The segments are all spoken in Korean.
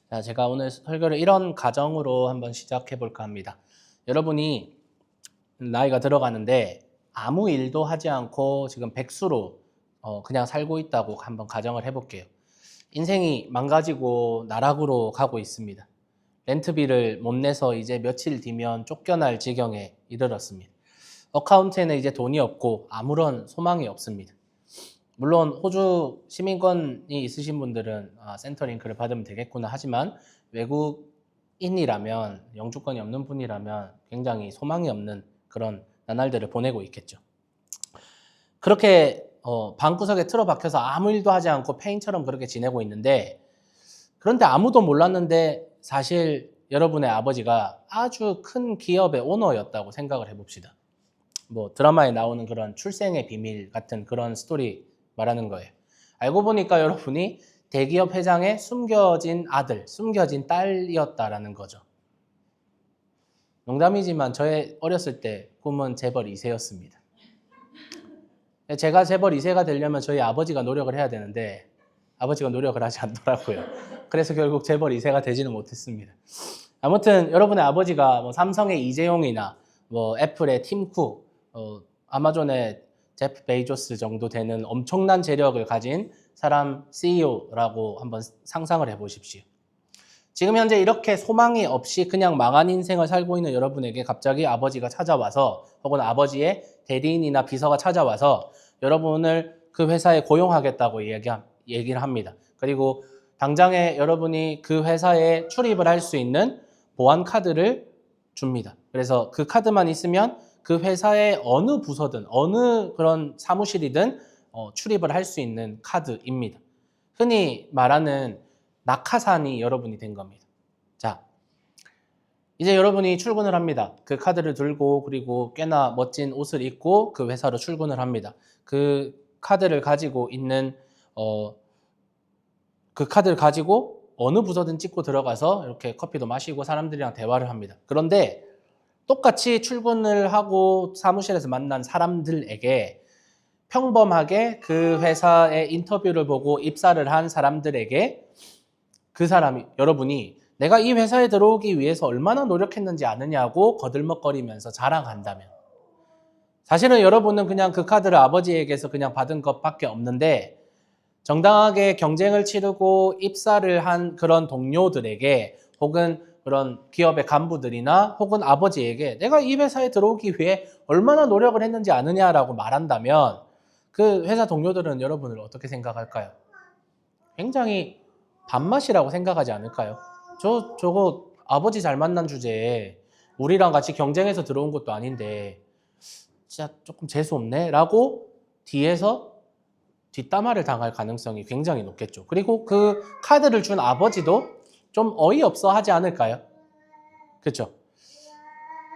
자, 제가 오늘 설교를 이런 가정으로 한번 시작해 볼까 합니다. 여러분이 나이가 들어가는데 아무 일도 하지 않고 지금 백수로 그냥 살고 있다고 한번 가정을 해볼게요. 인생이 망가지고 나락으로 가고 있습니다. 렌트비를 못 내서 이제 며칠 뒤면 쫓겨날 지경에 이르렀습니다. 어카운트에는 이제 돈이 없고 아무런 소망이 없습니다. 물론 호주 시민권이 있으신 분들은 센터링크를 받으면 되겠구나 하지만 외국인이라면 영주권이 없는 분이라면 굉장히 소망이 없는 그런 나날들을 보내고 있겠죠. 그렇게 방구석에 틀어박혀서 아무 일도 하지 않고 페인처럼 그렇게 지내고 있는데, 그런데 아무도 몰랐는데 사실 여러분의 아버지가 아주 큰 기업의 오너였다고 생각을 해봅시다. 뭐 드라마에 나오는 그런 출생의 비밀 같은 그런 스토리 말하는 거예요. 알고 보니까 여러분이 대기업 회장의 숨겨진 아들, 숨겨진 딸이었다라는 거죠. 농담이지만 저의 어렸을 때 꿈은 재벌 2세였습니다. 제가 재벌 2세가 되려면 저희 아버지가 노력을 해야 되는데 아버지가 노력을 하지 않더라고요. 그래서 결국 재벌 2세가 되지는 못했습니다. 아무튼 여러분의 아버지가 뭐 삼성의 이재용이나 뭐 애플의 팀 쿡, 아마존의 제프 베이조스 정도 되는 엄청난 재력을 가진 사람 CEO라고 한번 상상을 해보십시오. 지금 현재 이렇게 소망이 없이 그냥 망한 인생을 살고 있는 여러분에게 갑자기 아버지가 찾아와서, 혹은 아버지의 대리인이나 비서가 찾아와서 여러분을 그 회사에 고용하겠다고 얘기를 합니다. 그리고 당장에 여러분이 그 회사에 출입을 할 수 있는 보안 카드를 줍니다. 그래서 그 카드만 있으면 그 회사의 어느 부서든 어느 그런 사무실이든 출입을 할 수 있는 카드입니다. 흔히 말하는 낙하산이 여러분이 된 겁니다. 자, 이제 여러분이 출근을 합니다. 그 카드를 들고, 그리고 꽤나 멋진 옷을 입고 그 회사로 출근을 합니다. 그 카드를 가지고 그 카드를 가지고 어느 부서든 찍고 들어가서 이렇게 커피도 마시고 사람들이랑 대화를 합니다. 그런데 똑같이 출근을 하고 사무실에서 만난 사람들에게, 평범하게 그 회사의 인터뷰를 보고 입사를 한 사람들에게 그 사람이, 여러분이 내가 이 회사에 들어오기 위해서 얼마나 노력했는지 아느냐고 거들먹거리면서 자랑한다면, 사실은 여러분은 그냥 그 카드를 아버지에게서 그냥 받은 것밖에 없는데, 정당하게 경쟁을 치르고 입사를 한 그런 동료들에게, 혹은 그런 기업의 간부들이나 혹은 아버지에게 내가 이 회사에 들어오기 위해 얼마나 노력을 했는지 아느냐라고 말한다면, 그 회사 동료들은 여러분을 어떻게 생각할까요? 굉장히 밥맛이라고 생각하지 않을까요? 저거 아버지 잘 만난 주제에 우리랑 같이 경쟁해서 들어온 것도 아닌데 진짜 조금 재수없네 라고 뒤에서 뒷담화를 당할 가능성이 굉장히 높겠죠. 그리고 그 카드를 준 아버지도 좀 어이없어 하지 않을까요? 그렇죠?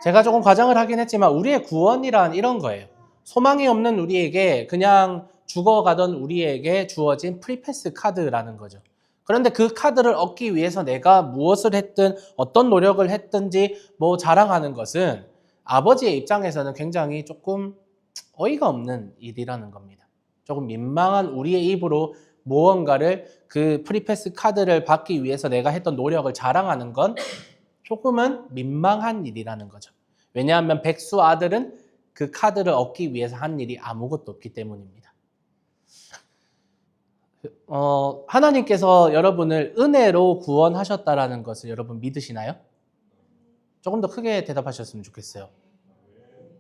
제가 조금 과장을 하긴 했지만 우리의 구원이란 이런 거예요. 소망이 없는 우리에게, 그냥 죽어가던 우리에게 주어진 프리패스 카드라는 거죠. 그런데 그 카드를 얻기 위해서 내가 무엇을 했든 어떤 노력을 했든지 뭐 자랑하는 것은 아버지의 입장에서는 굉장히 조금 어이가 없는 일이라는 겁니다. 조금 민망한 우리의 입으로 무언가를, 그 프리패스 카드를 받기 위해서 내가 했던 노력을 자랑하는 건 조금은 민망한 일이라는 거죠. 왜냐하면 백수 아들은 그 카드를 얻기 위해서 한 일이 아무것도 없기 때문입니다. 하나님께서 여러분을 은혜로 구원하셨다라는 것을 여러분 믿으시나요? 조금 더 크게 대답하셨으면 좋겠어요.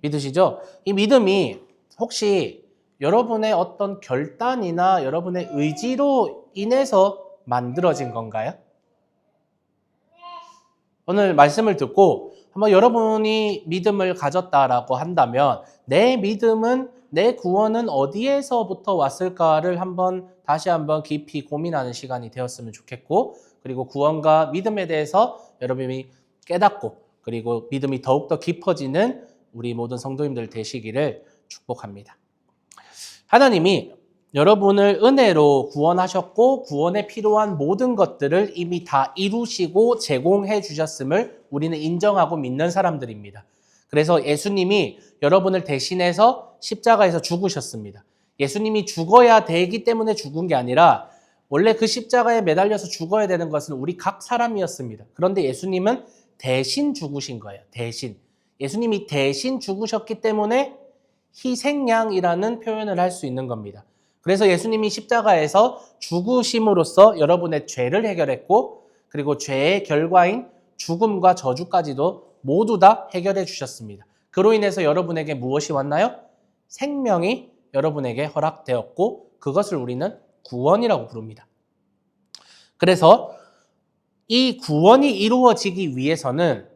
믿으시죠? 이 믿음이 혹시 여러분의 어떤 결단이나 여러분의 의지로 인해서 만들어진 건가요? 오늘 말씀을 듣고 한번 여러분이 믿음을 가졌다라고 한다면 내 믿음은, 내 구원은 어디에서부터 왔을까를 다시 한번 깊이 고민하는 시간이 되었으면 좋겠고, 그리고 구원과 믿음에 대해서 여러분이 깨닫고 그리고 믿음이 더욱더 깊어지는 우리 모든 성도님들 되시기를 축복합니다. 하나님이 여러분을 은혜로 구원하셨고 구원에 필요한 모든 것들을 이미 다 이루시고 제공해 주셨음을 우리는 인정하고 믿는 사람들입니다. 그래서 예수님이 여러분을 대신해서 십자가에서 죽으셨습니다. 예수님이 죽어야 되기 때문에 죽은 게 아니라 원래 그 십자가에 매달려서 죽어야 되는 것은 우리 각 사람이었습니다. 그런데 예수님은 대신 죽으신 거예요. 대신. 예수님이 대신 죽으셨기 때문에 희생양이라는 표현을 할 수 있는 겁니다. 그래서 예수님이 십자가에서 죽으심으로써 여러분의 죄를 해결했고, 그리고 죄의 결과인 죽음과 저주까지도 모두 다 해결해 주셨습니다. 그로 인해서 여러분에게 무엇이 왔나요? 생명이 여러분에게 허락되었고, 그것을 우리는 구원이라고 부릅니다. 그래서 이 구원이 이루어지기 위해서는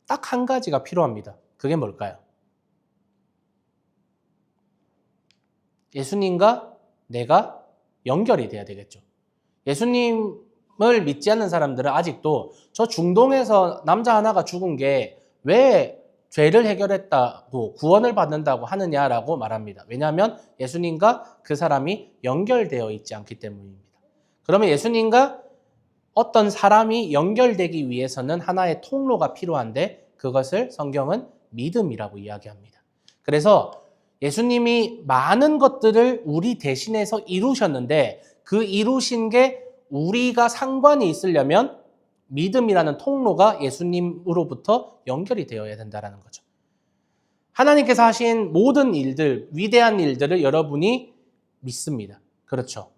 딱 한 가지가 필요합니다. 그게 뭘까요? 예수님과 내가 연결이 돼야 되겠죠. 예수님을 믿지 않는 사람들은 아직도 저 중동에서 남자 하나가 죽은 게 왜 죄를 해결했다고 구원을 받는다고 하느냐라고 말합니다. 왜냐하면 예수님과 그 사람이 연결되어 있지 않기 때문입니다. 그러면 예수님과 어떤 사람이 연결되기 위해서는 하나의 통로가 필요한데 그것을 성경은 믿음이라고 이야기합니다. 그래서 예수님이 많은 것들을 우리 대신해서 이루셨는데 그 이루신 게 우리가 상관이 있으려면 믿음이라는 통로가 예수님으로부터 연결이 되어야 된다는 거죠. 하나님께서 하신 모든 일들, 위대한 일들을 여러분이 믿습니다. 그렇죠.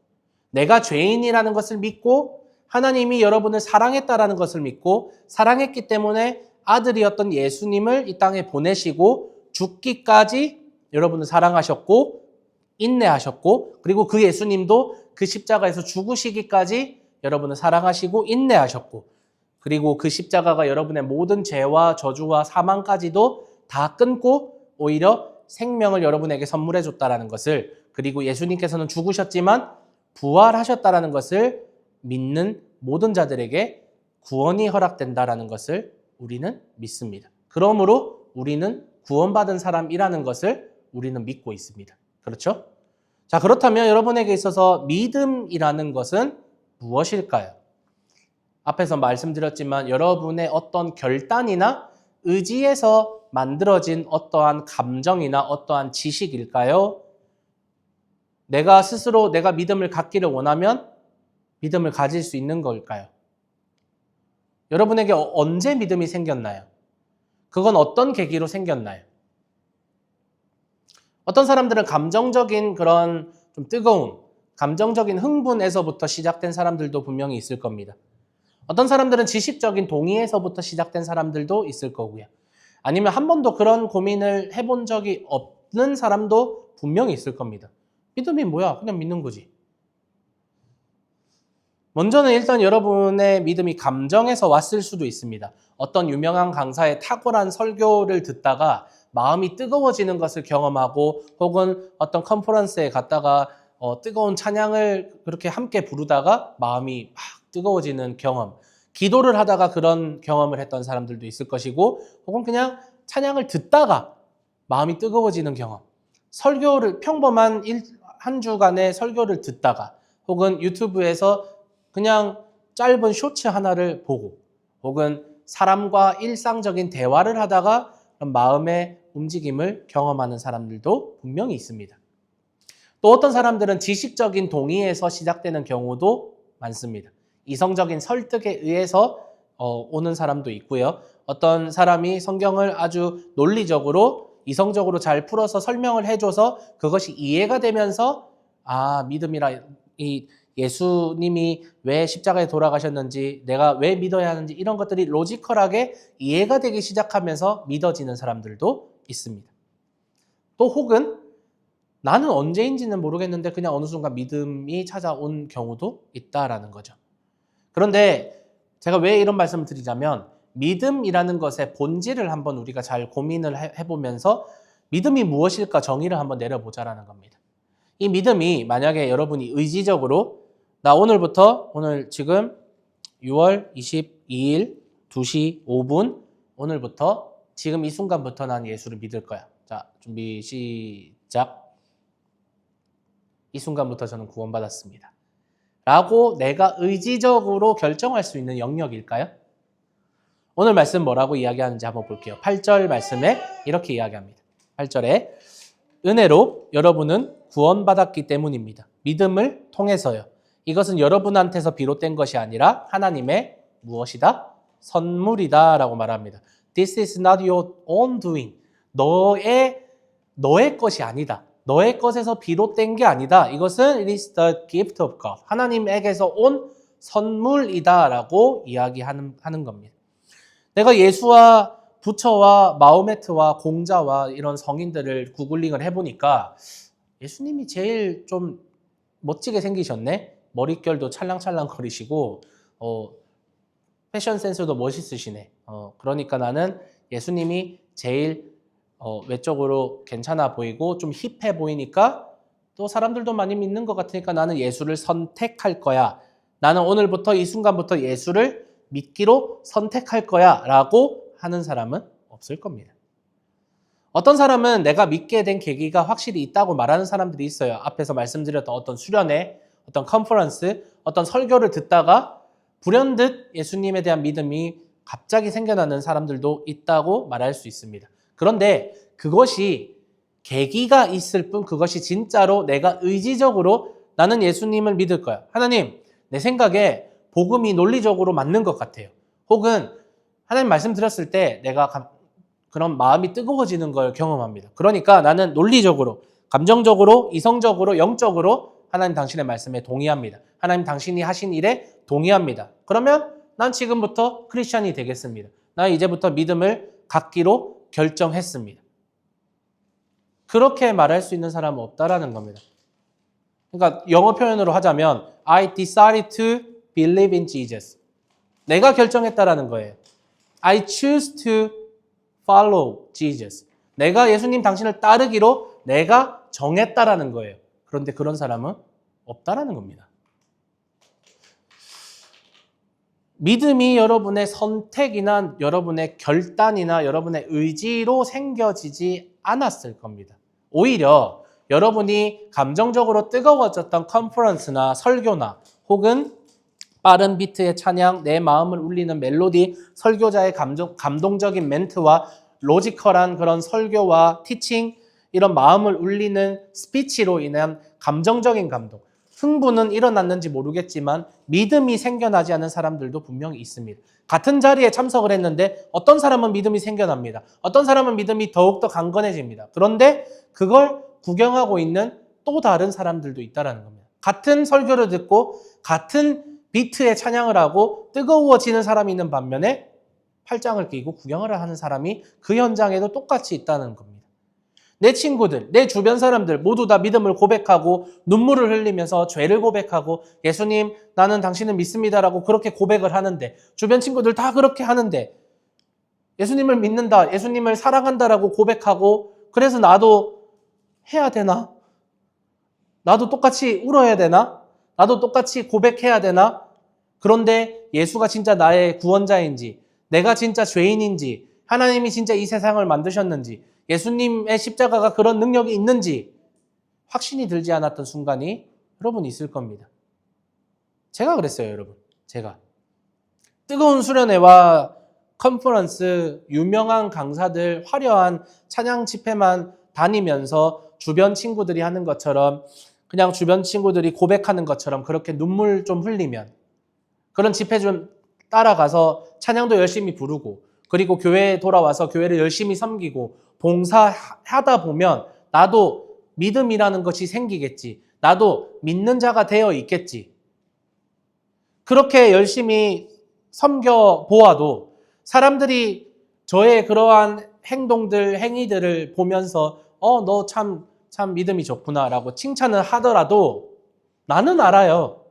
내가 죄인이라는 것을 믿고 하나님이 여러분을 사랑했다라는 것을 믿고 사랑했기 때문에 아들이었던 예수님을 이 땅에 보내시고 죽기까지 여러분을 사랑하셨고 인내하셨고 그리고 그 예수님도 그 십자가에서 죽으시기까지 여러분을 사랑하시고 인내하셨고 그리고 그 십자가가 여러분의 모든 죄와 저주와 사망까지도 다 끊고 오히려 생명을 여러분에게 선물해 줬다라는 것을 그리고 예수님께서는 죽으셨지만 부활하셨다라는 것을 믿는 모든 자들에게 구원이 허락된다라는 것을 우리는 믿습니다. 그러므로 우리는 구원받은 사람이라는 것을 우리는 믿고 있습니다. 그렇죠? 자, 그렇다면 여러분에게 있어서 믿음이라는 것은 무엇일까요? 앞에서 말씀드렸지만 여러분의 어떤 결단이나 의지에서 만들어진 어떠한 감정이나 어떠한 지식일까요? 내가 스스로 내가 믿음을 갖기를 원하면 믿음을 가질 수 있는 걸까요? 여러분에게 언제 믿음이 생겼나요? 그건 어떤 계기로 생겼나요? 어떤 사람들은 감정적인 그런 좀 뜨거운, 감정적인 흥분에서부터 시작된 사람들도 분명히 있을 겁니다. 어떤 사람들은 지식적인 동의에서부터 시작된 사람들도 있을 거고요. 아니면 한 번도 그런 고민을 해본 적이 없는 사람도 분명히 있을 겁니다. 믿음이 뭐야? 그냥 믿는 거지. 먼저는 일단 여러분의 믿음이 감정에서 왔을 수도 있습니다. 어떤 유명한 강사의 탁월한 설교를 듣다가 마음이 뜨거워지는 것을 경험하고 혹은 어떤 컨퍼런스에 갔다가 뜨거운 찬양을 그렇게 함께 부르다가 마음이 막 뜨거워지는 경험. 기도를 하다가 그런 경험을 했던 사람들도 있을 것이고 혹은 그냥 찬양을 듣다가 마음이 뜨거워지는 경험. 설교를 평범한 한 주간의 설교를 듣다가 혹은 유튜브에서 그냥 짧은 쇼츠 하나를 보고 혹은 사람과 일상적인 대화를 하다가 마음의 움직임을 경험하는 사람들도 분명히 있습니다. 또 어떤 사람들은 지식적인 동의에서 시작되는 경우도 많습니다. 이성적인 설득에 의해서 오는 사람도 있고요. 어떤 사람이 성경을 아주 논리적으로 이성적으로 잘 풀어서 설명을 해줘서 그것이 이해가 되면서 믿음이라 이 예수님이 왜 십자가에 돌아가셨는지 내가 왜 믿어야 하는지 이런 것들이 로지컬하게 이해가 되기 시작하면서 믿어지는 사람들도 있습니다. 또 혹은 나는 언제인지는 모르겠는데 그냥 어느 순간 믿음이 찾아온 경우도 있다라는 거죠. 그런데 제가 왜 이런 말씀을 드리자면 믿음이라는 것의 본질을 한번 우리가 잘 고민을 해보면서 믿음이 무엇일까 정의를 한번 내려보자라는 겁니다. 이 믿음이 만약에 여러분이 의지적으로 나 오늘 지금 6월 22일 2시 5분 오늘부터 지금 이 순간부터 난 예수를 믿을 거야. 자, 준비 시작. 이 순간부터 저는 구원받았습니다. 라고 내가 의지적으로 결정할 수 있는 영역일까요? 오늘 말씀 뭐라고 이야기하는지 한번 볼게요. 8절 말씀에 이렇게 이야기합니다. 8절에 은혜로 여러분은 구원받았기 때문입니다. 믿음을 통해서요. 이것은 여러분한테서 비롯된 것이 아니라 하나님의 무엇이다? 선물이다 라고 말합니다. This is not your own doing. 너의 것이 아니다. 너의 것에서 비롯된 게 아니다. 이것은 it is the gift of God. 하나님에게서 온 선물이다 라고 이야기하는 겁니다. 내가 예수와 부처와 마호메트와 공자와 이런 성인들을 구글링을 해보니까 예수님이 제일 좀 멋지게 생기셨네. 머릿결도 찰랑찰랑 거리시고 패션 센스도 멋있으시네. 그러니까 나는 예수님이 제일 외적으로 괜찮아 보이고 좀 힙해 보이니까 또 사람들도 많이 믿는 것 같으니까 나는 예수를 선택할 거야. 나는 오늘부터 이 순간부터 예수를 믿기로 선택할 거야 라고 하는 사람은 없을 겁니다. 어떤 사람은 내가 믿게 된 계기가 확실히 있다고 말하는 사람들이 있어요. 앞에서 말씀드렸던 어떤 수련회, 어떤 컨퍼런스, 어떤 설교를 듣다가 불현듯 예수님에 대한 믿음이 갑자기 생겨나는 사람들도 있다고 말할 수 있습니다. 그런데 그것이 계기가 있을 뿐 그것이 진짜로 내가 의지적으로 나는 예수님을 믿을 거야. 하나님, 내 생각에 복음이 논리적으로 맞는 것 같아요. 혹은 하나님 말씀 드렸을 때 내가 그런 마음이 뜨거워지는 걸 경험합니다. 그러니까 나는 논리적으로, 감정적으로, 이성적으로, 영적으로 하나님 당신의 말씀에 동의합니다. 하나님 당신이 하신 일에 동의합니다. 그러면 난 지금부터 크리스찬이 되겠습니다. 난 이제부터 믿음을 갖기로 결정했습니다. 그렇게 말할 수 있는 사람은 없다라는 겁니다. 그러니까 영어 표현으로 하자면 I decided to believe in Jesus. 내가 결정했다라는 거예요. I choose to follow Jesus. 내가 예수님 당신을 따르기로 내가 정했다라는 거예요. 그런데 그런 사람은 없다라는 겁니다. 믿음이 여러분의 선택이나 여러분의 결단이나 여러분의 의지로 생겨지지 않았을 겁니다. 오히려 여러분이 감정적으로 뜨거워졌던 컨퍼런스나 설교나 혹은 빠른 비트의 찬양, 내 마음을 울리는 멜로디, 설교자의 감동적인 멘트와 로지컬한 그런 설교와 티칭, 이런 마음을 울리는 스피치로 인한 감정적인 감동, 흥분은 일어났는지 모르겠지만 믿음이 생겨나지 않은 사람들도 분명히 있습니다. 같은 자리에 참석을 했는데 어떤 사람은 믿음이 생겨납니다. 어떤 사람은 믿음이 더욱더 강건해집니다. 그런데 그걸 구경하고 있는 또 다른 사람들도 있다는 겁니다. 같은 설교를 듣고 같은 비트의 찬양을 하고 뜨거워지는 사람이 있는 반면에 팔짱을 끼고 구경을 하는 사람이 그 현장에도 똑같이 있다는 겁니다. 내 친구들, 내 주변 사람들 모두 다 믿음을 고백하고 눈물을 흘리면서 죄를 고백하고 예수님 나는 당신을 믿습니다라고 그렇게 고백을 하는데 주변 친구들 다 그렇게 하는데 예수님을 믿는다, 예수님을 사랑한다라고 고백하고 그래서 나도 해야 되나? 나도 똑같이 울어야 되나? 나도 똑같이 고백해야 되나? 그런데 예수가 진짜 나의 구원자인지 내가 진짜 죄인인지 하나님이 진짜 이 세상을 만드셨는지 예수님의 십자가가 그런 능력이 있는지 확신이 들지 않았던 순간이 여러분 있을 겁니다. 제가 그랬어요, 여러분. 제가. 뜨거운 수련회와 컨퍼런스, 유명한 강사들, 화려한 찬양 집회만 다니면서 주변 친구들이 하는 것처럼 그냥 주변 친구들이 고백하는 것처럼 그렇게 눈물 좀 흘리면 그런 집회 좀 따라가서 찬양도 열심히 부르고 그리고 교회에 돌아와서 교회를 열심히 섬기고 봉사하다 보면 나도 믿음이라는 것이 생기겠지. 나도 믿는 자가 되어 있겠지. 그렇게 열심히 섬겨보아도 사람들이 저의 그러한 행동들, 행위들을 보면서 너 참 믿음이 좋구나 라고 칭찬을 하더라도 나는 알아요.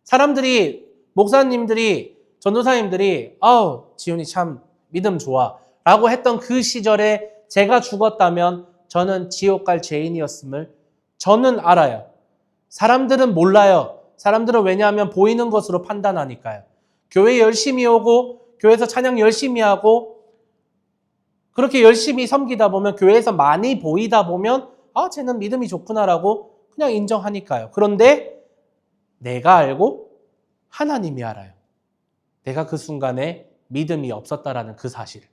사람들이, 목사님들이, 전도사님들이 지훈이 참 믿음 좋아 라고 했던 그 시절에 제가 죽었다면 저는 지옥 갈 죄인이었음을 저는 알아요. 사람들은 몰라요. 사람들은 왜냐하면 보이는 것으로 판단하니까요. 교회 열심히 오고 교회에서 찬양 열심히 하고 그렇게 열심히 섬기다 보면 교회에서 많이 보이다 보면 쟤는 믿음이 좋구나라고 그냥 인정하니까요. 그런데 내가 알고 하나님이 알아요. 내가 그 순간에 믿음이 없었다라는 그 사실을.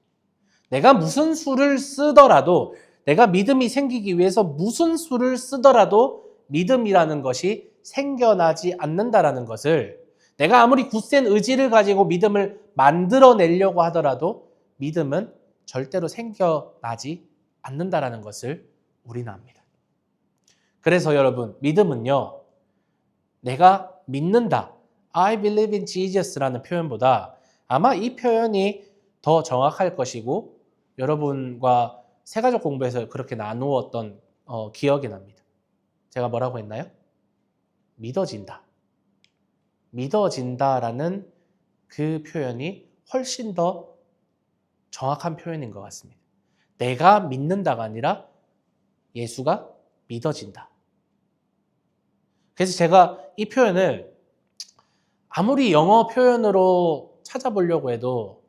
내가 무슨 수를 쓰더라도 내가 믿음이 생기기 위해서 무슨 수를 쓰더라도 믿음이라는 것이 생겨나지 않는다라는 것을, 내가 아무리 굳센 의지를 가지고 믿음을 만들어내려고 하더라도 믿음은 절대로 생겨나지 않는다라는 것을 우리는 압니다. 그래서 여러분, 믿음은요, 내가 믿는다, I believe in Jesus라는 표현보다 아마 이 표현이 더 정확할 것이고, 여러분과 세가족 공부에서 그렇게 나누었던 기억이 납니다. 제가 뭐라고 했나요? 믿어진다. 믿어진다라는 그 표현이 훨씬 더 정확한 표현인 것 같습니다. 내가 믿는다가 아니라 예수가 믿어진다. 그래서 제가 이 표현을 아무리 영어 표현으로 찾아보려고 해도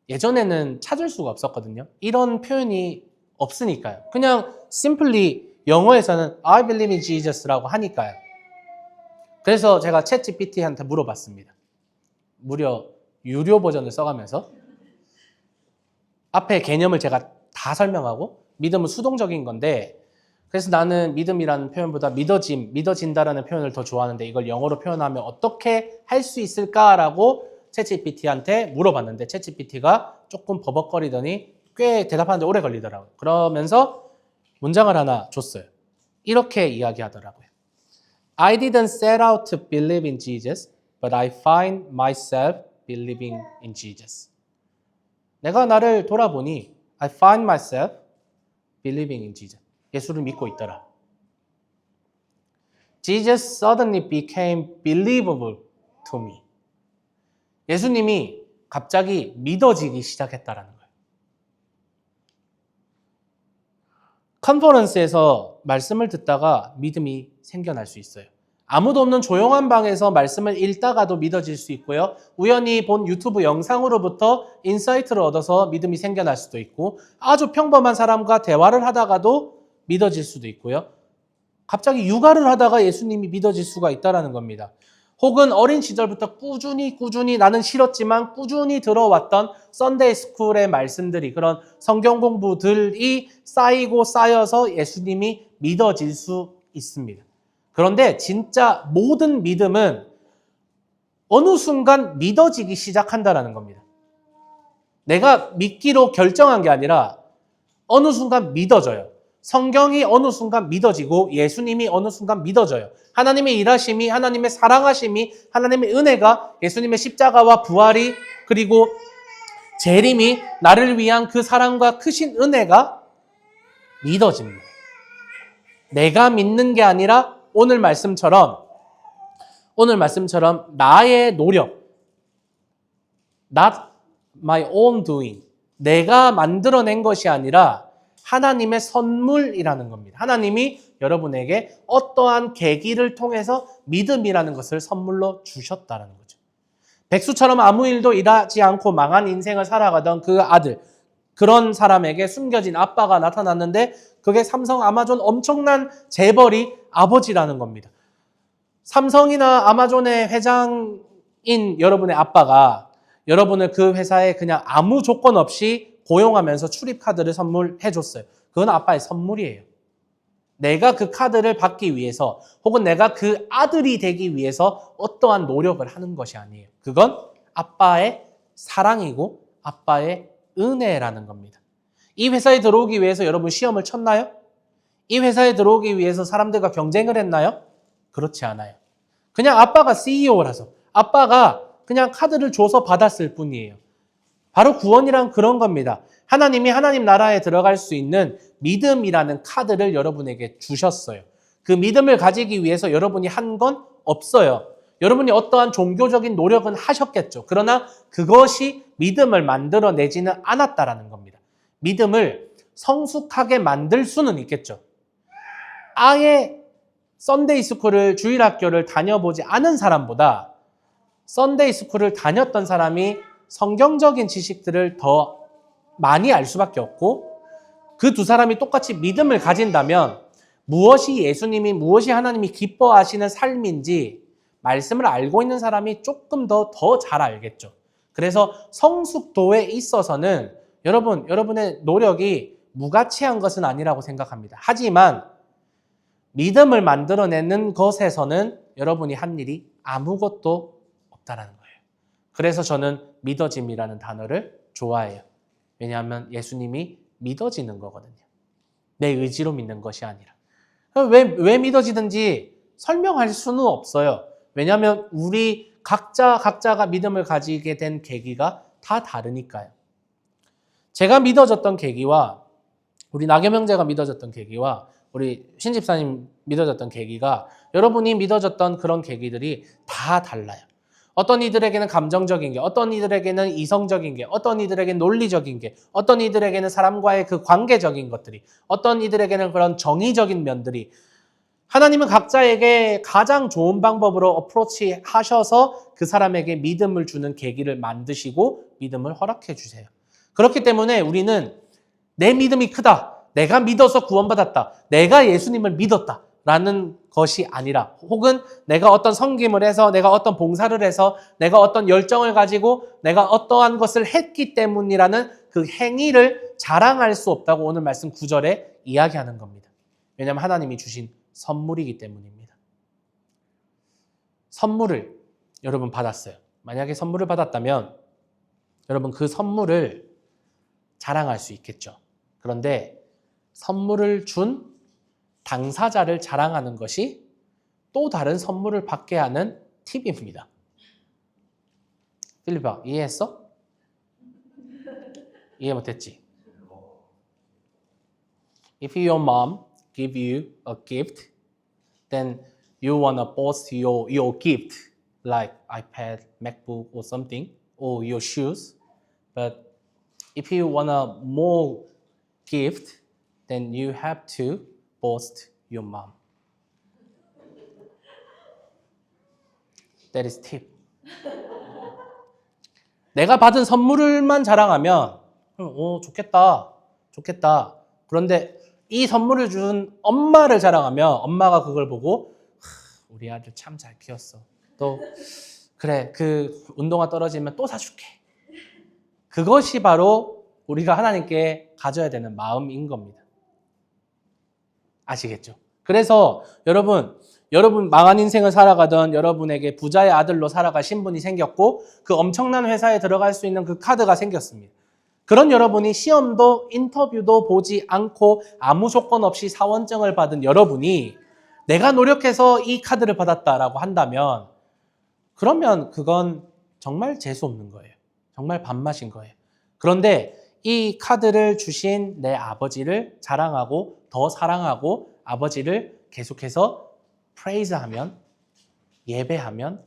예전에는 찾을 수가 없었거든요. 이런 표현이 없으니까요. 그냥 simply 영어에서는 I believe in Jesus라고 하니까요. 그래서 제가 챗GPT한테 물어봤습니다. 무려 유료 버전을 써가면서 앞에 개념을 제가 다 설명하고, 믿음은 수동적인 건데, 그래서 나는 믿음이라는 표현보다 믿어진다라는 표현을 더 좋아하는데 이걸 영어로 표현하면 어떻게 할 수 있을까라고 챗GPT한테 물어봤는데, 챗GPT가 조금 버벅거리더니 꽤 대답하는데 오래 걸리더라고요. 그러면서 문장을 하나 줬어요. 이렇게 이야기하더라고요. I didn't set out to believe in Jesus, but I find myself believing in Jesus. 내가 나를 돌아보니 I find myself believing in Jesus. 예수를 믿고 있더라. Jesus suddenly became believable to me. 예수님이 갑자기 믿어지기 시작했다라는 거예요. 컨퍼런스에서 말씀을 듣다가 믿음이 생겨날 수 있어요. 아무도 없는 조용한 방에서 말씀을 읽다가도 믿어질 수 있고요. 우연히 본 유튜브 영상으로부터 인사이트를 얻어서 믿음이 생겨날 수도 있고, 아주 평범한 사람과 대화를 하다가도 믿어질 수도 있고요. 갑자기 육아를 하다가 예수님이 믿어질 수가 있다는 겁니다. 혹은 어린 시절부터 꾸준히 나는 싫었지만 꾸준히 들어왔던 썬데이 스쿨의 말씀들이, 그런 성경 공부들이 쌓이고 쌓여서 예수님이 믿어질 수 있습니다. 그런데 진짜 모든 믿음은 어느 순간 믿어지기 시작한다는 겁니다. 내가 믿기로 결정한 게 아니라 어느 순간 믿어져요. 성경이 어느 순간 믿어지고 예수님이 어느 순간 믿어져요. 하나님의 일하심이, 하나님의 사랑하심이, 하나님의 은혜가, 예수님의 십자가와 부활이, 그리고 재림이, 나를 위한 그 사랑과 크신 은혜가 믿어집니다. 내가 믿는 게 아니라 오늘 말씀처럼 나의 노력, not my own doing, 내가 만들어낸 것이 아니라 하나님의 선물이라는 겁니다. 하나님이 여러분에게 어떠한 계기를 통해서 믿음이라는 것을 선물로 주셨다는 거죠. 백수처럼 아무 일도 일하지 않고 망한 인생을 살아가던 그 아들, 그런 사람에게 숨겨진 아빠가 나타났는데 그게 삼성, 아마존 엄청난 재벌이 아버지라는 겁니다. 삼성이나 아마존의 회장인 여러분의 아빠가 여러분을 그 회사에 그냥 아무 조건 없이 고용하면서 출입카드를 선물해 줬어요. 그건 아빠의 선물이에요. 내가 그 카드를 받기 위해서, 혹은 내가 그 아들이 되기 위해서 어떠한 노력을 하는 것이 아니에요. 그건 아빠의 사랑이고 아빠의 은혜라는 겁니다. 이 회사에 들어오기 위해서 여러분 시험을 쳤나요? 이 회사에 들어오기 위해서 사람들과 경쟁을 했나요? 그렇지 않아요. 그냥 아빠가 CEO라서, 아빠가 그냥 카드를 줘서 받았을 뿐이에요. 바로 구원이란 그런 겁니다. 하나님이 하나님 나라에 들어갈 수 있는 믿음이라는 카드를 여러분에게 주셨어요. 그 믿음을 가지기 위해서 여러분이 한 건 없어요. 여러분이 어떠한 종교적인 노력은 하셨겠죠. 그러나 그것이 믿음을 만들어내지는 않았다라는 겁니다. 믿음을 성숙하게 만들 수는 있겠죠. 아예 썬데이 스쿨을, 주일학교를 다녀보지 않은 사람보다 썬데이 스쿨을 다녔던 사람이 성경적인 지식들을 더 많이 알 수밖에 없고, 그 두 사람이 똑같이 믿음을 가진다면 무엇이 예수님이, 무엇이 하나님이 기뻐하시는 삶인지 말씀을 알고 있는 사람이 조금 더 잘 알겠죠. 그래서 성숙도에 있어서는 여러분의 노력이 무가치한 것은 아니라고 생각합니다. 하지만 믿음을 만들어내는 것에서는 여러분이 한 일이 아무것도 없다라는 거예요. 그래서 저는 믿어짐이라는 단어를 좋아해요. 왜냐하면 예수님이 믿어지는 거거든요. 내 의지로 믿는 것이 아니라. 왜 믿어지든지 설명할 수는 없어요. 왜냐하면 우리 각자가 믿음을 가지게 된 계기가 다 다르니까요. 제가 믿어졌던 계기와 우리 나겸 형제가 믿어졌던 계기와 우리 신집사님 믿어졌던 계기가 여러분이 믿어졌던 그런 계기들이 다 달라요. 어떤 이들에게는 감정적인 게, 어떤 이들에게는 이성적인 게, 어떤 이들에게는 논리적인 게, 어떤 이들에게는 사람과의 그 관계적인 것들이, 어떤 이들에게는 그런 정의적인 면들이 하나님은 각자에게 가장 좋은 방법으로 어프로치 하셔서 그 사람에게 믿음을 주는 계기를 만드시고 믿음을 허락해 주세요. 그렇기 때문에 우리는 내 믿음이 크다. 내가 믿어서 구원받았다. 내가 예수님을 믿었다. 라는 것이 아니라 혹은 내가 어떤 섬김을 해서 내가 어떤 봉사를 해서 내가 어떤 열정을 가지고 내가 어떠한 것을 했기 때문이라는 그 행위를 자랑할 수 없다고 오늘 말씀 9절에 이야기하는 겁니다. 왜냐하면 하나님이 주신 선물이기 때문입니다. 선물을 여러분 받았어요. 만약에 선물을 받았다면 여러분 그 선물을 자랑할 수 있겠죠. 그런데 선물을 준 당사자를 자랑하는 것이 또 다른 선물을 받게 하는 팁입니다. 필리파, 이해했어? 이해 못했지? If your mom give you a gift, then you wanna boast your gift, like iPad, MacBook, or something, or your shoes. But if you want a more gift, then you have to boast your mom. That is tip. 내가 받은 선물만 자랑하면 좋겠다. 그런데 이 선물을 준 엄마를 자랑하면 엄마가 그걸 보고 우리 아들 참 잘 키웠어. 또 그래 그 운동화 떨어지면 또 사줄게. 그것이 바로 우리가 하나님께 가져야 되는 마음인 겁니다. 아시겠죠? 그래서 여러분 망한 인생을 살아가던 여러분에게 부자의 아들로 살아갈 신분이 생겼고 그 엄청난 회사에 들어갈 수 있는 그 카드가 생겼습니다. 그런 여러분이 시험도 인터뷰도 보지 않고 아무 조건 없이 사원증을 받은 여러분이 내가 노력해서 이 카드를 받았다라고 한다면 그러면 그건 정말 재수 없는 거예요. 정말 밥맛인 거예요. 그런데 이 카드를 주신 내 아버지를 자랑하고 더 사랑하고 아버지를 계속해서 프레이즈하면 예배하면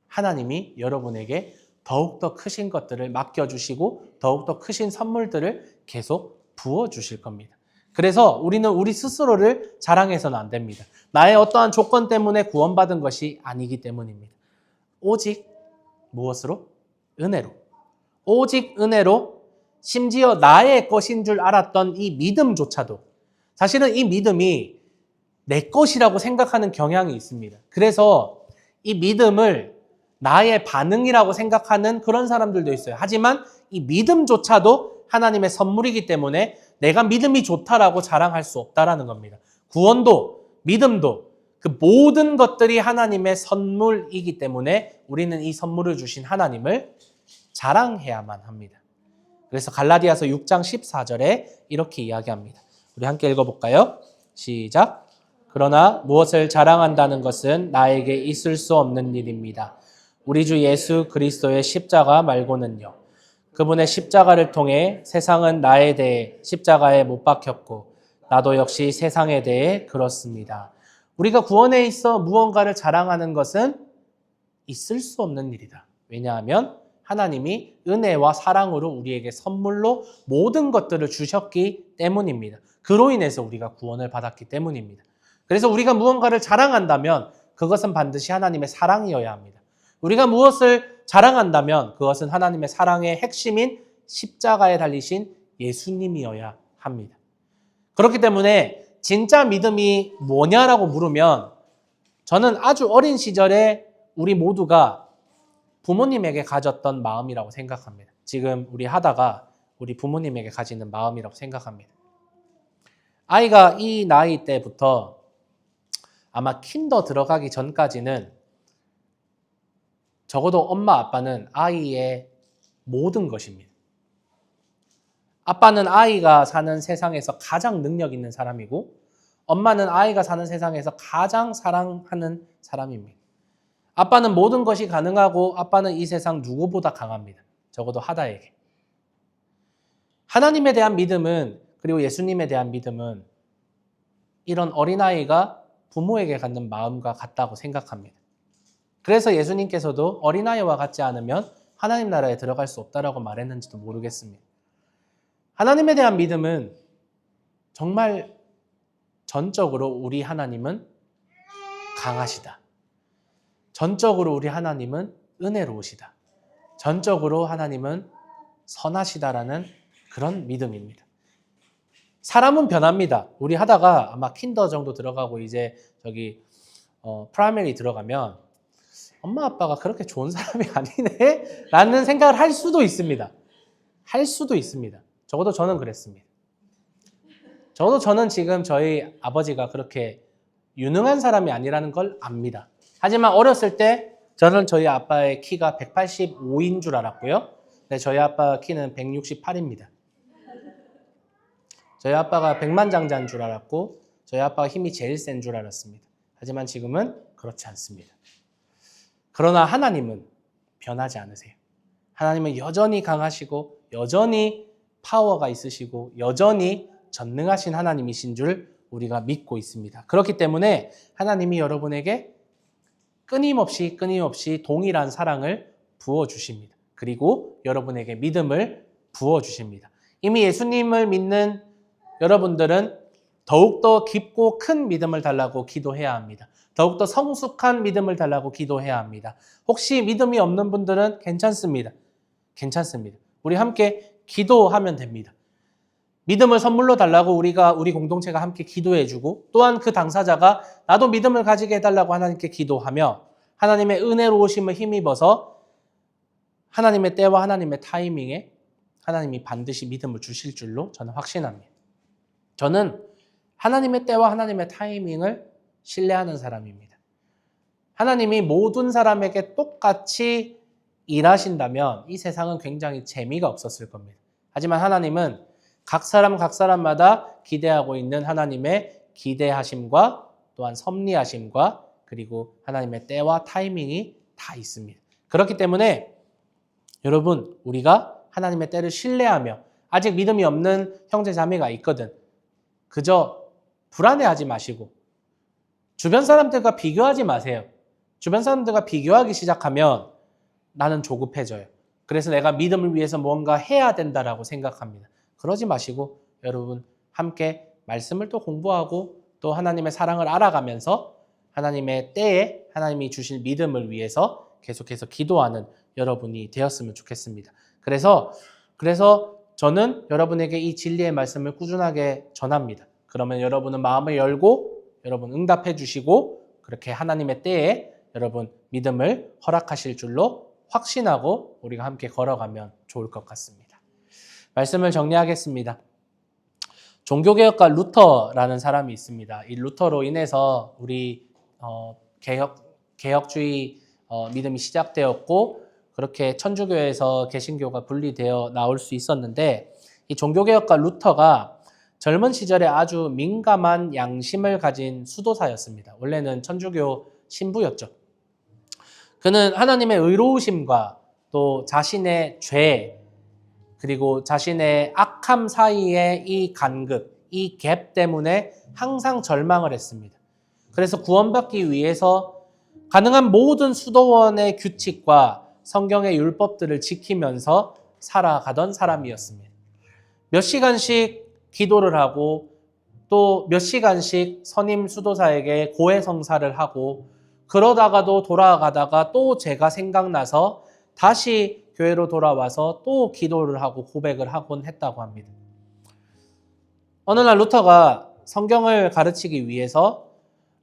하나님이 여러분에게 더욱더 크신 것들을 맡겨주시고 더욱더 크신 선물들을 계속 부어주실 겁니다. 그래서 우리는 우리 스스로를 자랑해서는 안 됩니다. 나의 어떠한 조건 때문에 구원받은 것이 아니기 때문입니다. 오직 무엇으로? 은혜로. 오직 은혜로 심지어 나의 것인 줄 알았던 이 믿음조차도 사실은 이 믿음이 내 것이라고 생각하는 경향이 있습니다. 그래서 이 믿음을 나의 반응이라고 생각하는 그런 사람들도 있어요. 하지만 이 믿음조차도 하나님의 선물이기 때문에 내가 믿음이 좋다라고 자랑할 수 없다라는 겁니다. 구원도 믿음도 그 모든 것들이 하나님의 선물이기 때문에 우리는 이 선물을 주신 하나님을 자랑해야만 합니다. 그래서 갈라디아서 6장 14절에 이렇게 이야기합니다. 우리 함께 읽어볼까요? 시작. 그러나 무엇을 자랑한다는 것은 나에게 있을 수 없는 일입니다. 우리 주 예수 그리스도의 십자가 말고는요. 그분의 십자가를 통해 세상은 나에 대해 십자가에 못 박혔고 나도 역시 세상에 대해 그렇습니다. 우리가 구원에 있어 무언가를 자랑하는 것은 있을 수 없는 일이다. 왜냐하면 하나님이 은혜와 사랑으로 우리에게 선물로 모든 것들을 주셨기 때문입니다. 그로 인해서 우리가 구원을 받았기 때문입니다. 그래서 우리가 무언가를 자랑한다면 그것은 반드시 하나님의 사랑이어야 합니다. 우리가 무엇을 자랑한다면 그것은 하나님의 사랑의 핵심인 십자가에 달리신 예수님이어야 합니다. 그렇기 때문에 진짜 믿음이 뭐냐라고 물으면 저는 아주 어린 시절에 우리 모두가 부모님에게 가졌던 마음이라고 생각합니다. 지금 우리 하다가 우리 부모님에게 가지는 마음이라고 생각합니다. 아이가 이 나이 때부터 아마 킨더 들어가기 전까지는 적어도 엄마 아빠는 아이의 모든 것입니다. 아빠는 아이가 사는 세상에서 가장 능력 있는 사람이고 엄마는 아이가 사는 세상에서 가장 사랑하는 사람입니다. 아빠는 모든 것이 가능하고 아빠는 이 세상 누구보다 강합니다. 적어도 하다에게. 하나님에 대한 믿음은 그리고 예수님에 대한 믿음은 이런 어린아이가 부모에게 갖는 마음과 같다고 생각합니다. 그래서 예수님께서도 어린아이와 같지 않으면 하나님 나라에 들어갈 수 없다라고 말했는지도 모르겠습니다. 하나님에 대한 믿음은 정말 전적으로 우리 하나님은 강하시다. 전적으로 우리 하나님은 은혜로우시다. 전적으로 하나님은 선하시다라는 그런 믿음입니다. 사람은 변합니다. 우리 하다가 아마 킨더 정도 들어가고 이제 프라이머리 들어가면 엄마 아빠가 그렇게 좋은 사람이 아니네? 라는 생각을 할 수도 있습니다. 할 수도 있습니다. 적어도 저는 그랬습니다. 적어도 저는 지금 저희 아버지가 그렇게 유능한 사람이 아니라는 걸 압니다. 하지만 어렸을 때 저는 저희 아빠의 키가 185인 줄 알았고요. 네, 저희 아빠 키는 168입니다. 저희 아빠가 백만장자인 줄 알았고 저희 아빠가 힘이 제일 센 줄 알았습니다. 하지만 지금은 그렇지 않습니다. 그러나 하나님은 변하지 않으세요. 하나님은 여전히 강하시고 여전히 파워가 있으시고 여전히 전능하신 하나님이신 줄 우리가 믿고 있습니다. 그렇기 때문에 하나님이 여러분에게 끊임없이 동일한 사랑을 부어주십니다. 그리고 여러분에게 믿음을 부어주십니다. 이미 예수님을 믿는 여러분들은 더욱더 깊고 큰 믿음을 달라고 기도해야 합니다. 더욱더 성숙한 믿음을 달라고 기도해야 합니다. 혹시 믿음이 없는 분들은 괜찮습니다. 괜찮습니다. 우리 함께 기도하면 됩니다. 믿음을 선물로 달라고 우리 공동체가 함께 기도해주고 또한 그 당사자가 나도 믿음을 가지게 해달라고 하나님께 기도하며 하나님의 은혜로우심을 힘입어서 하나님의 때와 하나님의 타이밍에 하나님이 반드시 믿음을 주실 줄로 저는 확신합니다. 저는 하나님의 때와 하나님의 타이밍을 신뢰하는 사람입니다. 하나님이 모든 사람에게 똑같이 일하신다면 이 세상은 굉장히 재미가 없었을 겁니다. 하지만 하나님은 각 사람마다 기대하고 있는 하나님의 기대하심과 또한 섭리하심과 그리고 하나님의 때와 타이밍이 다 있습니다. 그렇기 때문에 여러분 우리가 하나님의 때를 신뢰하며 아직 믿음이 없는 형제 자매가 있거든. 그저 불안해하지 마시고 주변 사람들과 비교하지 마세요. 주변 사람들과 비교하기 시작하면 나는 조급해져요. 그래서 내가 믿음을 위해서 뭔가 해야 된다라고 생각합니다. 그러지 마시고 여러분 함께 말씀을 또 공부하고 또 하나님의 사랑을 알아가면서 하나님의 때에 하나님이 주실 믿음을 위해서 계속해서 기도하는 여러분이 되었으면 좋겠습니다. 그래서 저는 여러분에게 이 진리의 말씀을 꾸준하게 전합니다. 그러면 여러분은 마음을 열고 여러분 응답해 주시고 그렇게 하나님의 때에 여러분 믿음을 허락하실 줄로 확신하고 우리가 함께 걸어가면 좋을 것 같습니다. 말씀을 정리하겠습니다. 종교개혁가 루터라는 사람이 있습니다. 이 루터로 인해서 우리 개혁주의 믿음이 시작되었고 그렇게 천주교에서 개신교가 분리되어 나올 수 있었는데 이 종교개혁가 루터가 젊은 시절에 아주 민감한 양심을 가진 수도사였습니다. 원래는 천주교 신부였죠. 그는 하나님의 의로우심과 또 자신의 죄 그리고 자신의 악함 사이의 이 간극, 이 갭 때문에 항상 절망을 했습니다. 그래서 구원받기 위해서 가능한 모든 수도원의 규칙과 성경의 율법들을 지키면서 살아가던 사람이었습니다. 몇 시간씩 기도를 하고 또 몇 시간씩 선임 수도사에게 고해성사를 하고 그러다가도 돌아가다가 또 제가 생각나서 다시 교회로 돌아와서 또 기도를 하고 고백을 하곤 했다고 합니다. 어느 날 루터가 성경을 가르치기 위해서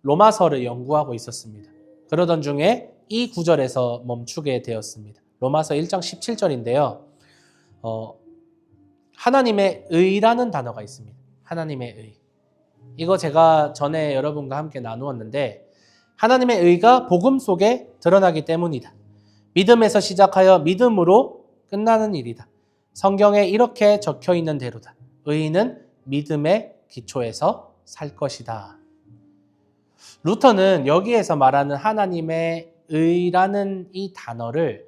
로마서를 연구하고 있었습니다. 그러던 중에 이 구절에서 멈추게 되었습니다. 로마서 1장 17절인데요. 하나님의 의라는 단어가 있습니다. 하나님의 의. 이거 제가 전에 여러분과 함께 나누었는데 하나님의 의가 복음 속에 드러나기 때문이다. 믿음에서 시작하여 믿음으로 끝나는 일이다. 성경에 이렇게 적혀 있는 대로다. 의인은 믿음의 기초에서 살 것이다. 루터는 여기에서 말하는 하나님의 의라는 이 단어를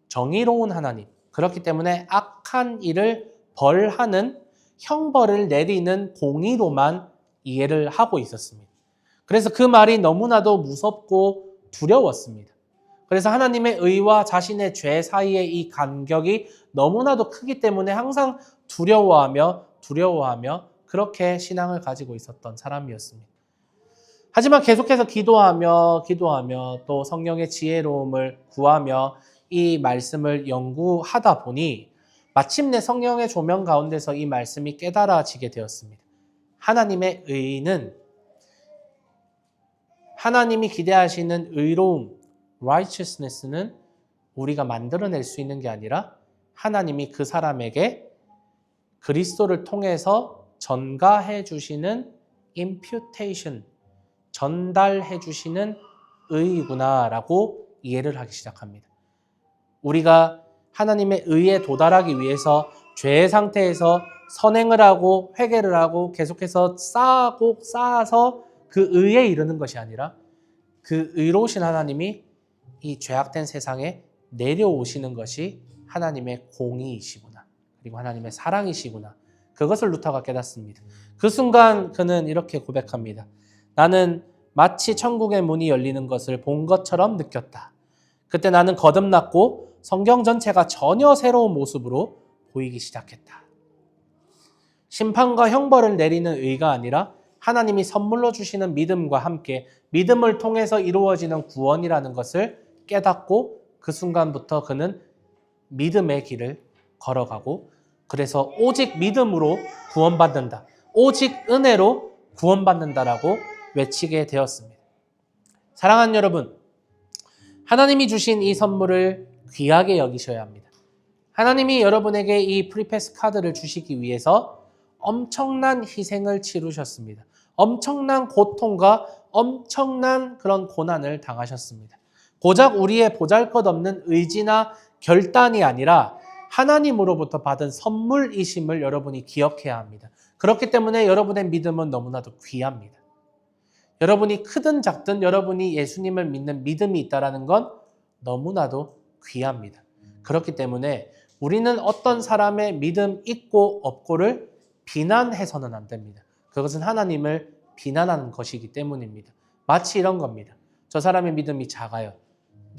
정의로운 하나님, 그렇기 때문에 악한 일을 벌하는 형벌을 내리는 공의로만 이해를 하고 있었습니다. 그래서 그 말이 너무나도 무섭고 두려웠습니다. 그래서 하나님의 의와 자신의 죄 사이의 이 간격이 너무나도 크기 때문에 항상 두려워하며 그렇게 신앙을 가지고 있었던 사람이었습니다. 하지만 계속해서 기도하며 또 성령의 지혜로움을 구하며 이 말씀을 연구하다 보니 마침내 성령의 조명 가운데서 이 말씀이 깨달아지게 되었습니다. 하나님의 의는 하나님이 기대하시는 의로움, righteousness는 우리가 만들어낼 수 있는 게 아니라 하나님이 그 사람에게 그리스도를 통해서 전가해 주시는 imputation, 전달해 주시는 의구나라고 이해를 하기 시작합니다. 우리가 하나님의 의에 도달하기 위해서 죄의 상태에서 선행을 하고 회개를 하고 계속해서 쌓아서 그 의에 이르는 것이 아니라 그 의로우신 하나님이 이 죄악된 세상에 내려오시는 것이 하나님의 공의이시구나. 그리고 하나님의 사랑이시구나. 그것을 루터가 깨닫습니다. 그 순간 그는 이렇게 고백합니다. 나는 마치 천국의 문이 열리는 것을 본 것처럼 느꼈다. 그때 나는 거듭났고 성경 전체가 전혀 새로운 모습으로 보이기 시작했다. 심판과 형벌을 내리는 의가 아니라 하나님이 선물로 주시는 믿음과 함께 믿음을 통해서 이루어지는 구원이라는 것을 깨닫고 그 순간부터 그는 믿음의 길을 걸어가고 그래서 오직 믿음으로 구원받는다. 오직 은혜로 구원받는다라고 외치게 되었습니다. 사랑하는 여러분, 하나님이 주신 이 선물을 귀하게 여기셔야 합니다. 하나님이 여러분에게 이 프리패스 카드를 주시기 위해서 엄청난 희생을 치르셨습니다. 엄청난 고통과 엄청난 그런 고난을 당하셨습니다. 고작 우리의 보잘것없는 의지나 결단이 아니라 하나님으로부터 받은 선물이심을 여러분이 기억해야 합니다. 그렇기 때문에 여러분의 믿음은 너무나도 귀합니다. 여러분이 크든 작든 여러분이 예수님을 믿는 믿음이 있다는 건 너무나도 귀합니다. 그렇기 때문에 우리는 어떤 사람의 믿음 있고 없고를 비난해서는 안 됩니다. 그것은 하나님을 비난하는 것이기 때문입니다. 마치 이런 겁니다. 저 사람의 믿음이 작아요.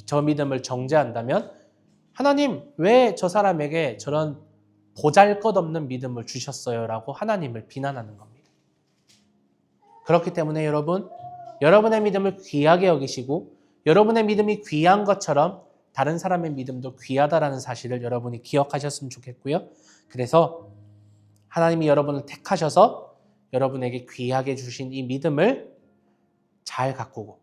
저 믿음을 정죄한다면 하나님 왜 저 사람에게 저런 보잘것없는 믿음을 주셨어요? 라고 하나님을 비난하는 겁니다. 그렇기 때문에 여러분, 여러분의 믿음을 귀하게 여기시고 여러분의 믿음이 귀한 것처럼 다른 사람의 믿음도 귀하다라는 사실을 여러분이 기억하셨으면 좋겠고요. 그래서 하나님이 여러분을 택하셔서 여러분에게 귀하게 주신 이 믿음을 잘 가꾸고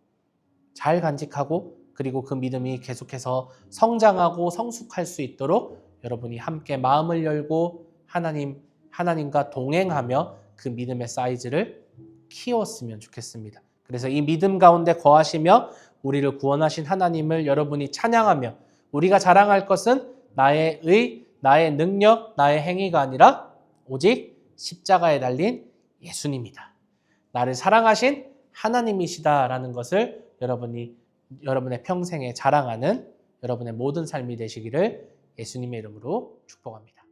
잘 간직하고 그리고 그 믿음이 계속해서 성장하고 성숙할 수 있도록 여러분이 함께 마음을 열고 하나님과 동행하며 그 믿음의 사이즈를 키웠으면 좋겠습니다. 그래서 이 믿음 가운데 거하시며 우리를 구원하신 하나님을 여러분이 찬양하며 우리가 자랑할 것은 나의 의, 나의 능력, 나의 행위가 아니라 오직 십자가에 달린 예수님이다. 나를 사랑하신 하나님이시다라는 것을 여러분의 평생에 자랑하는 여러분의 모든 삶이 되시기를 예수님의 이름으로 축복합니다.